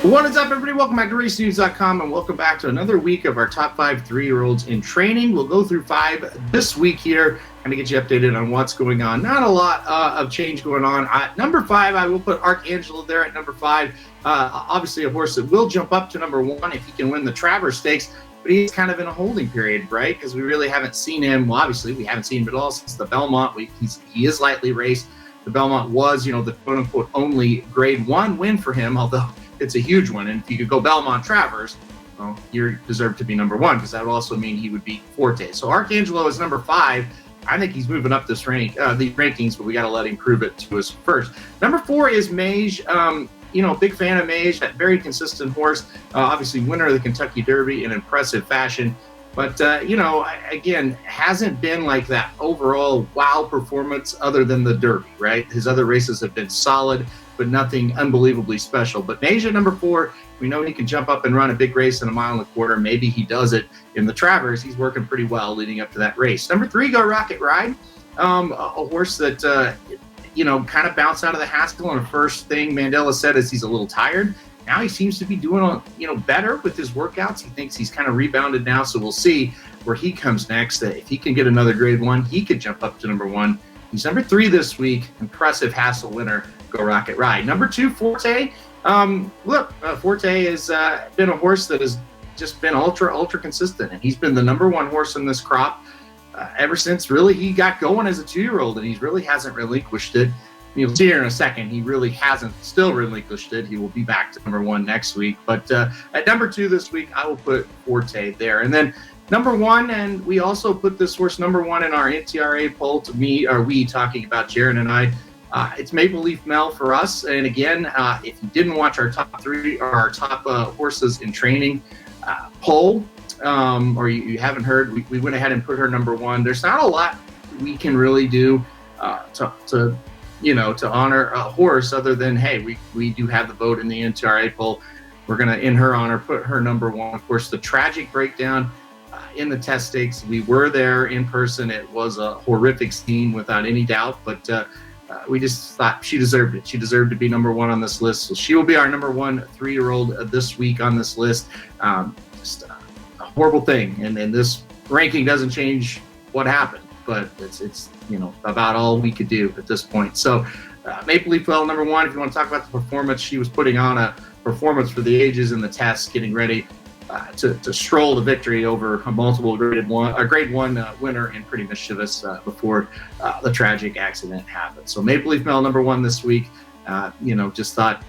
What is up, everybody? Welcome back to RaceNews.com, and welcome back to another week of our top 5 3-year-olds in training. We'll go through 5 this week here, kind of get you updated on what's going on. Not a lot of change going on. Number 5, I will put Arcangelo there at number 5. Obviously, a horse that will jump up to number 1 if he can win the Travers Stakes, but he's kind of in a holding period, right? Because we really haven't seen him. Well, obviously, we haven't seen him at all since the Belmont. He is lightly raced. The Belmont was, the quote-unquote only Grade 1 win for him, although it's a huge one. And if you could go Belmont Travers, well, you deserve to be number 1, because that would also mean he would beat Forte. So Arcangelo is number 5. I think he's moving up this the rankings, but we got to let him prove it to us first. Number 4 is Mage. Big fan of Mage, that very consistent horse. Obviously, winner of the Kentucky Derby in impressive fashion. But, again, hasn't been like that overall wow performance other than the Derby, right? His other races have been solid, but nothing unbelievably special. But Mage at number 4, we know he can jump up and run a big race in a 1.25 miles. Maybe he does it in the Travers. He's working pretty well leading up to that race. Number 3, Go Rocket Ride. A horse that, kind of bounced out of the Haskell. And the first thing Mandela said is he's a little tired. Now he seems to be doing, better with his workouts. He thinks he's kind of rebounded now, so we'll see where he comes next. If he can get another Grade 1, he could jump up to number 1. He's number 3 this week. Impressive Hassel winner, Go Rocket Ride. Number 2, Forte. Forte has been a horse that has just been ultra consistent, and he's been the number 1 horse in this crop ever since really he got going as a 2-year-old, and he really hasn't relinquished it. You'll see here in a second, he really hasn't still relinquished it. He will be back to number 1 next week. But at number 2 this week, I will put Forte there. And then number 1, and we also put this horse number 1 in our NCAA poll we talking about Jaron and I. It's Maple Leaf Mel for us. And again, if you didn't watch our top 3 or our top horses in training poll, or you haven't heard, we went ahead and put her number 1. There's not a lot we can really do to honor a horse other than, hey, we do have the vote in the NTRA poll. We're going to, in her honor, put her number 1. Of course, the tragic breakdown in the test stakes, we were there in person. It was a horrific scene without any doubt, but we just thought she deserved it. She deserved to be number 1 on this list. So she will be our number 1 3-year-old this week on this list. Just a horrible thing. And this ranking doesn't change what happened, but it's about all we could do at this point. So Maple Leaf Mel number 1. If you want to talk about the performance, she was putting on a performance for the ages in the test, getting ready to stroll to victory over a multiple Grade 1 winner and pretty mischievous before the tragic accident happened. So Maple Leaf Mel number 1 this week. Just thought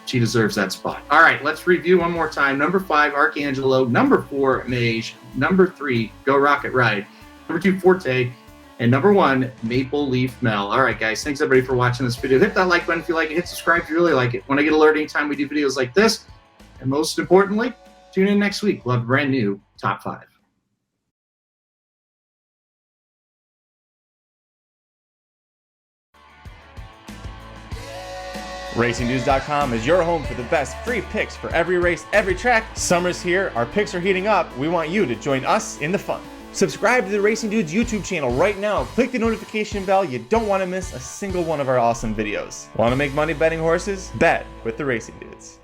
she deserves that spot. All right, let's review one more time. Number 5, Arcangelo. Number 4, Mage. Number 3, Go Rocket Ride. Number 2, Forte. And number 1, Maple Leaf Mel. All right, guys, thanks everybody for watching this video. Hit that like button if you like it. Hit subscribe if you really like it. Want to get alerted anytime we do videos like this. And most importantly, tune in next week. We'll have a brand new Top 5. RacingNews.com is your home for the best free picks for every race, every track. Summer's here, our picks are heating up. We want you to join us in the fun. Subscribe to the Racing Dudes YouTube channel right now. Click the notification bell. You don't want to miss a single one of our awesome videos. Want to make money betting horses? Bet with the Racing Dudes.